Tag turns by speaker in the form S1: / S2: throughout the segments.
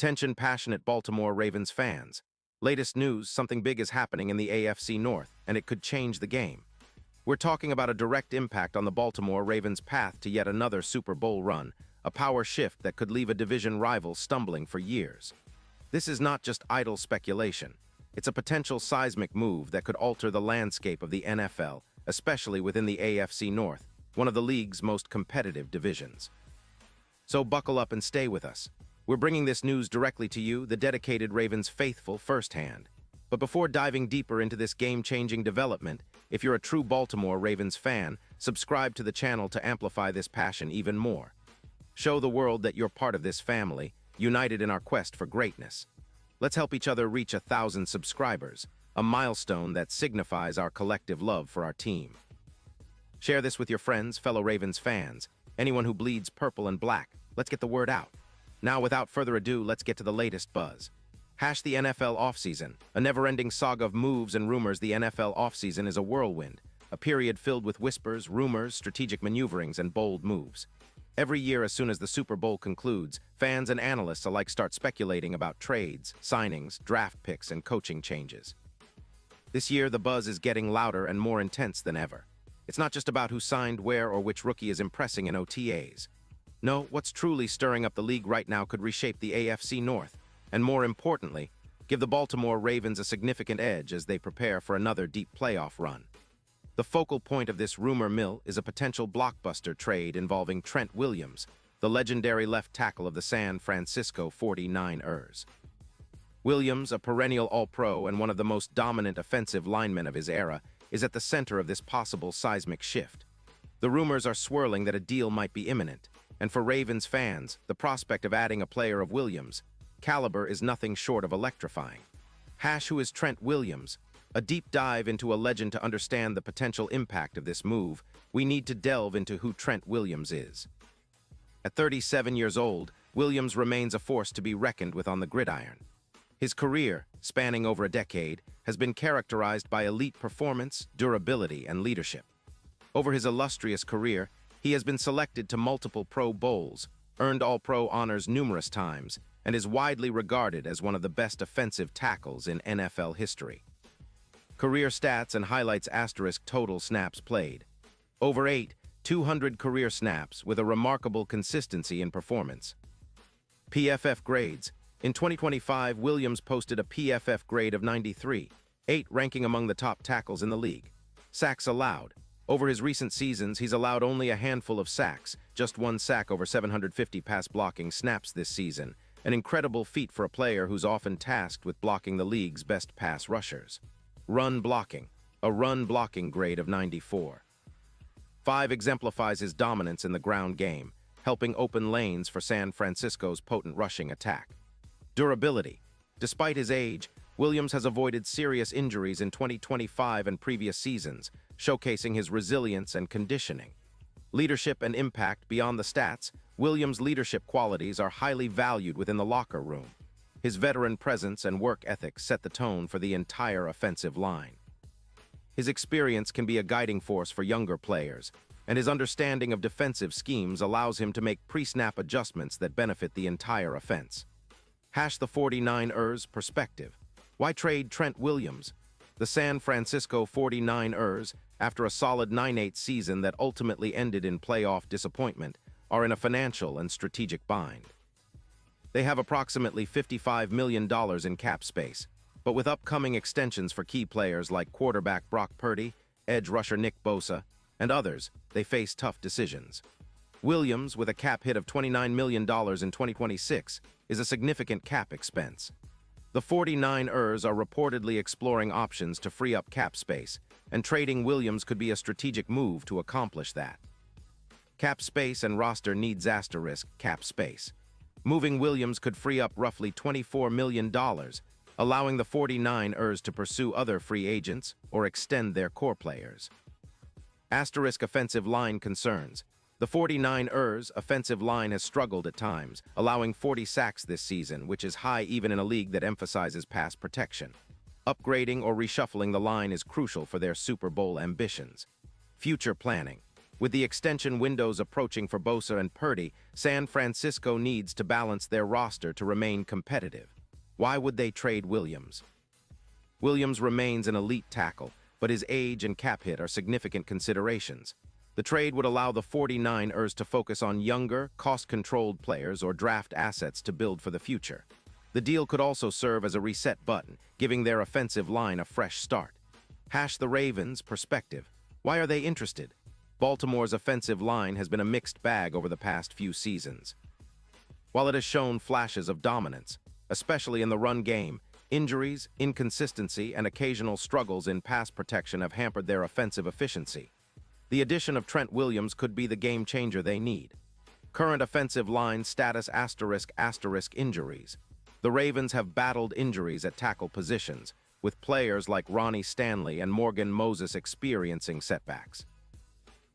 S1: Attention passionate Baltimore Ravens fans. Latest news, something big is happening in the AFC North, and it could change the game. We're talking about a direct impact on the Baltimore Ravens' path to yet another Super Bowl run, a power shift that could leave a division rival stumbling for years. This is not just idle speculation. It's a potential seismic move that could alter the landscape of the NFL, especially within the AFC North, one of the league's most competitive divisions. So buckle up and stay with us. We're bringing this news directly to you, the dedicated Ravens faithful, firsthand. But before diving deeper into this game-changing development, if you're a true Baltimore Ravens fan, subscribe to the channel to amplify this passion even more. Show the world that you're part of this family, united in our quest for greatness. Let's help each other reach 1,000 subscribers, a milestone that signifies our collective love for our team. Share this with your friends, fellow Ravens fans, anyone who bleeds purple and black. Let's get the word out. Now, without further ado, let's get to the latest buzz. The NFL offseason. A never-ending saga of moves and rumors. The NFL offseason is a whirlwind, a period filled with whispers, rumors, strategic maneuverings, and bold moves. Every year, as soon as the Super Bowl concludes, fans and analysts alike start speculating about trades, signings, draft picks, and coaching changes. This year, the buzz is getting louder and more intense than ever. It's not just about who signed where or which rookie is impressing in OTAs. No, what's truly stirring up the league right now could reshape the AFC North, and more importantly, give the Baltimore Ravens a significant edge as they prepare for another deep playoff run. The focal point of this rumor mill is a potential blockbuster trade involving Trent Williams, the legendary left tackle of the San Francisco 49ers. Williams, a perennial All-Pro and one of the most dominant offensive linemen of his era, is at the center of this possible seismic shift. The rumors are swirling that a deal might be imminent, and for Ravens fans, the prospect of adding a player of Williams' caliber is nothing short of electrifying. Who is Trent Williams? A deep dive into a legend to understand the potential impact of this move. We need to delve into who Trent Williams is. At 37 years old, Williams remains a force to be reckoned with on the gridiron. His career, spanning over a decade, has been characterized by elite performance, durability, and leadership. Over his illustrious career, he has been selected to multiple Pro Bowls, earned All-Pro honors numerous times, and is widely regarded as one of the best offensive tackles in NFL history. Career stats and highlights * total snaps played. Over 200 career snaps with a remarkable consistency in performance. PFF grades. In 2025, Williams posted a PFF grade of 93, ranking among the top tackles in the league. Sacks allowed. Over his recent seasons, he's allowed only a handful of sacks, just one sack over 750 pass-blocking snaps this season, an incredible feat for a player who's often tasked with blocking the league's best pass rushers. Run blocking. A run blocking grade of 94. 5 exemplifies his dominance in the ground game, helping open lanes for San Francisco's potent rushing attack. Durability. Despite his age, Williams has avoided serious injuries in 2025 and previous seasons, showcasing his resilience and conditioning. Leadership and impact. Beyond the stats, Williams' leadership qualities are highly valued within the locker room. His veteran presence and work ethic set the tone for the entire offensive line. His experience can be a guiding force for younger players, and his understanding of defensive schemes allows him to make pre-snap adjustments that benefit the entire offense. The 49ers perspective. Why trade Trent Williams? The San Francisco 49ers, after a solid 9-8 season that ultimately ended in playoff disappointment, are in a financial and strategic bind. They have approximately $55 million in cap space, but with upcoming extensions for key players like quarterback Brock Purdy, edge rusher Nick Bosa, and others, they face tough decisions. Williams, with a cap hit of $29 million in 2026, is a significant cap expense. The 49ers are reportedly exploring options to free up cap space, and trading Williams could be a strategic move to accomplish that. Cap space and roster needs * cap space. Moving Williams could free up roughly $24 million, allowing the 49ers to pursue other free agents or extend their core players. * offensive line concerns. The 49ers' offensive line has struggled at times, allowing 40 sacks this season, which is high even in a league that emphasizes pass protection. Upgrading or reshuffling the line is crucial for their Super Bowl ambitions. Future planning. With the extension windows approaching for Bosa and Purdy, San Francisco needs to balance their roster to remain competitive. Why would they trade Williams? Williams remains an elite tackle, but his age and cap hit are significant considerations. The trade would allow the 49ers to focus on younger, cost-controlled players or draft assets to build for the future. The deal could also serve as a reset button, giving their offensive line a fresh start. The Ravens' perspective. Why are they interested? Baltimore's offensive line has been a mixed bag over the past few seasons. While it has shown flashes of dominance, especially in the run game, injuries, inconsistency, and occasional struggles in pass protection have hampered their offensive efficiency. The addition of Trent Williams could be the game changer they need. Current offensive line status *** injuries. The Ravens have battled injuries at tackle positions, with players like Ronnie Stanley and Morgan Moses experiencing setbacks.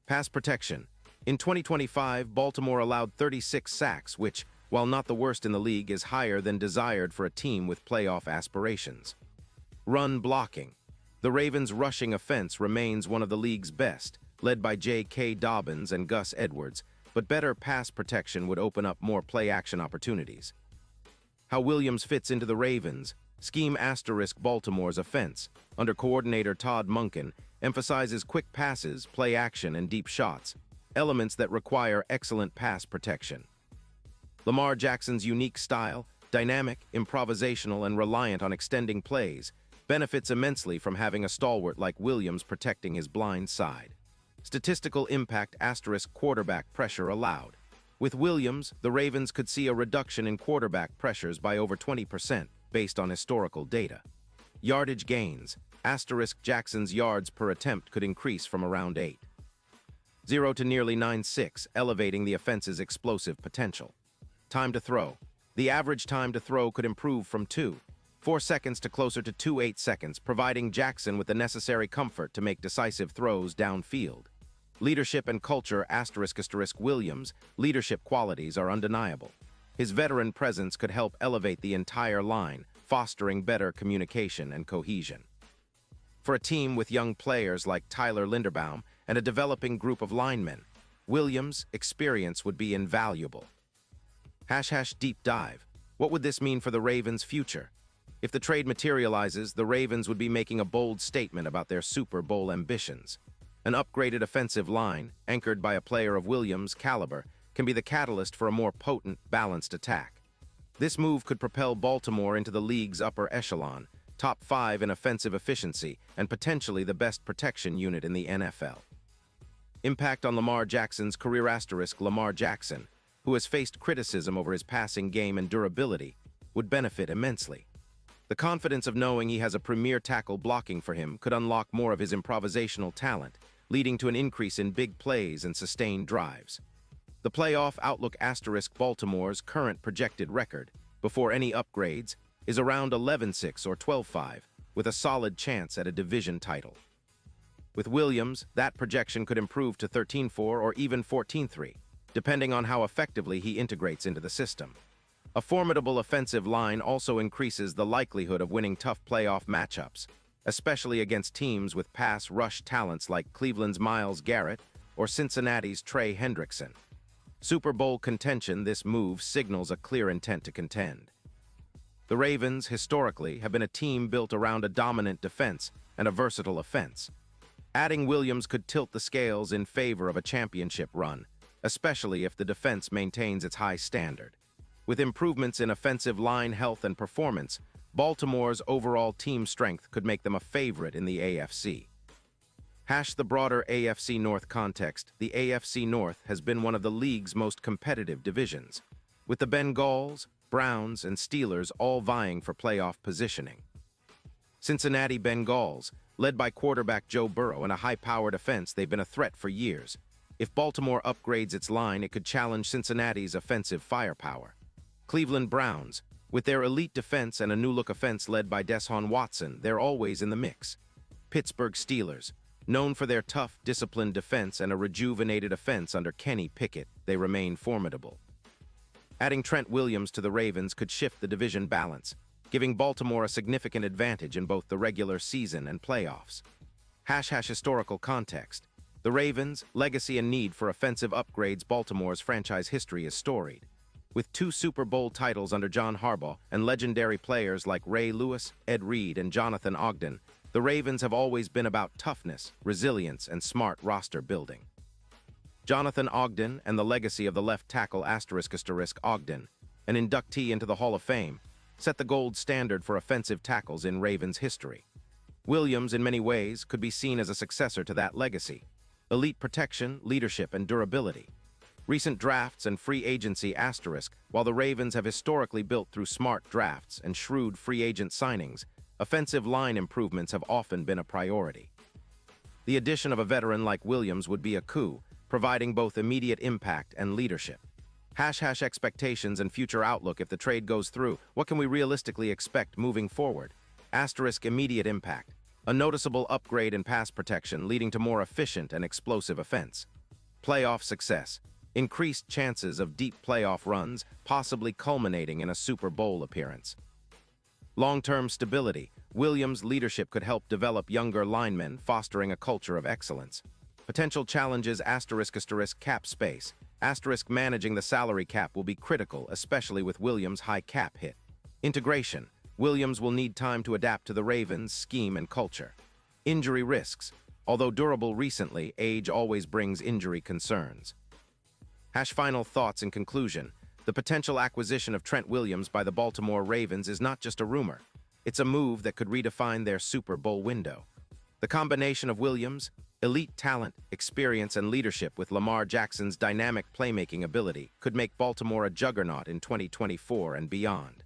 S1: Pass protection. In 2025, Baltimore allowed 36 sacks, which, while not the worst in the league, is higher than desired for a team with playoff aspirations. Run blocking. The Ravens' rushing offense remains one of the league's best, led by J.K. Dobbins and Gus Edwards, but better pass protection would open up more play-action opportunities. How Williams fits into the Ravens' scheme * Baltimore's offense, under coordinator Todd Monken, emphasizes quick passes, play action, and deep shots, elements that require excellent pass protection. Lamar Jackson's unique style, dynamic, improvisational, and reliant on extending plays, benefits immensely from having a stalwart like Williams protecting his blind side. Statistical impact * quarterback pressure allowed. With Williams, the Ravens could see a reduction in quarterback pressures by over 20% based on historical data. Yardage gains * Jackson's yards per attempt could increase from around 8.0 to nearly 9.6, elevating the offense's explosive potential. Time to throw. The average time to throw could improve from 2.4 seconds to closer to 2.8 seconds, providing Jackson with the necessary comfort to make decisive throws downfield. Leadership and culture * Williams' leadership qualities are undeniable. His veteran presence could help elevate the entire line, fostering better communication and cohesion. For a team with young players like Tyler Linderbaum and a developing group of linemen, Williams' experience would be invaluable. # deep dive. What would this mean for the Ravens' future? If the trade materializes, the Ravens would be making a bold statement about their Super Bowl ambitions. An upgraded offensive line, anchored by a player of Williams' caliber, can be the catalyst for a more potent, balanced attack. This move could propel Baltimore into the league's upper echelon, top 5 in offensive efficiency, and potentially the best protection unit in the NFL. Impact on Lamar Jackson's career * Lamar Jackson, who has faced criticism over his passing game and durability, would benefit immensely. The confidence of knowing he has a premier tackle blocking for him could unlock more of his improvisational talent, leading to an increase in big plays and sustained drives. The playoff outlook * Baltimore's current projected record, before any upgrades, is around 11-6 or 12-5, with a solid chance at a division title. With Williams, that projection could improve to 13-4 or even 14-3, depending on how effectively he integrates into the system. A formidable offensive line also increases the likelihood of winning tough playoff matchups, especially against teams with pass rush talents like Cleveland's Myles Garrett or Cincinnati's Trey Hendrickson. Super Bowl contention, this move signals a clear intent to contend. The Ravens, historically, have been a team built around a dominant defense and a versatile offense. Adding Williams could tilt the scales in favor of a championship run, especially if the defense maintains its high standard. With improvements in offensive line health and performance, Baltimore's overall team strength could make them a favorite in the AFC. The broader AFC North context. The AFC North has been one of the league's most competitive divisions, with the Bengals, Browns, and Steelers all vying for playoff positioning. Cincinnati Bengals, led by quarterback Joe Burrow and a high-powered offense, they've been a threat for years. If Baltimore upgrades its line, it could challenge Cincinnati's offensive firepower. Cleveland Browns, with their elite defense and a new-look offense led by Deshaun Watson, they're always in the mix. Pittsburgh Steelers, known for their tough, disciplined defense and a rejuvenated offense under Kenny Pickett, they remain formidable. Adding Trent Williams to the Ravens could shift the division balance, giving Baltimore a significant advantage in both the regular season and playoffs. Historical context. The Ravens' legacy and need for offensive upgrades. Baltimore's franchise history is storied. With 2 Super Bowl titles under John Harbaugh and legendary players like Ray Lewis, Ed Reed, and Jonathan Ogden, the Ravens have always been about toughness, resilience, and smart roster building. Jonathan Ogden and the legacy of the left tackle Ogden, an inductee into the Hall of Fame, set the gold standard for offensive tackles in Ravens history. Williams, in many ways, could be seen as a successor to that legacy. Elite protection, leadership, and durability. Recent drafts and free agency while the Ravens have historically built through smart drafts and shrewd free agent signings, offensive line improvements have often been a priority. The addition of a veteran like Williams would be a coup, providing both immediate impact and leadership. Expectations and future outlook. If the trade goes through, what can we realistically expect moving forward? Immediate impact. A noticeable upgrade in pass protection leading to more efficient and explosive offense. Playoff success. Increased chances of deep playoff runs, possibly culminating in a Super Bowl appearance. Long-term stability. Williams' leadership could help develop younger linemen, fostering a culture of excellence. Potential challenges. Cap space. Managing the salary cap will be critical, especially with Williams' high cap hit. Integration. Williams will need time to adapt to the Ravens' scheme and culture. Injury risks. Although durable recently, age always brings injury concerns. Final thoughts in conclusion. The potential acquisition of Trent Williams by the Baltimore Ravens is not just a rumor. It's a move that could redefine their Super Bowl window. The combination of Williams' elite talent, experience, and leadership with Lamar Jackson's dynamic playmaking ability could make Baltimore a juggernaut in 2024 and beyond.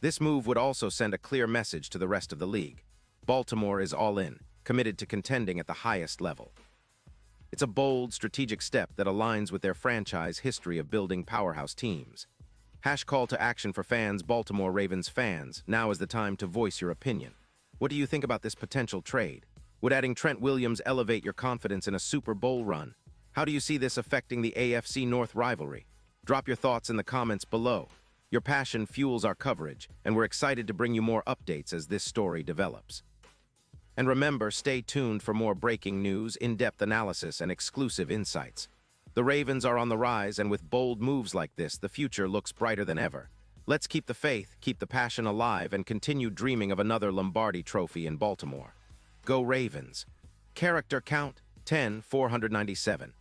S1: This move would also send a clear message to the rest of the league. Baltimore is all in, committed to contending at the highest level. It's a bold, strategic step that aligns with their franchise history of building powerhouse teams. Call to action for fans. Baltimore Ravens fans, now is the time to voice your opinion. What do you think about this potential trade? Would adding Trent Williams elevate your confidence in a Super Bowl run? How do you see this affecting the AFC North rivalry? Drop your thoughts in the comments below. Your passion fuels our coverage, and we're excited to bring you more updates as this story develops. And remember, stay tuned for more breaking news, in-depth analysis, and exclusive insights. The Ravens are on the rise, and with bold moves like this, the future looks brighter than ever. Let's keep the faith, keep the passion alive, and continue dreaming of another Lombardi Trophy in Baltimore. Go Ravens. Character count, 10,497.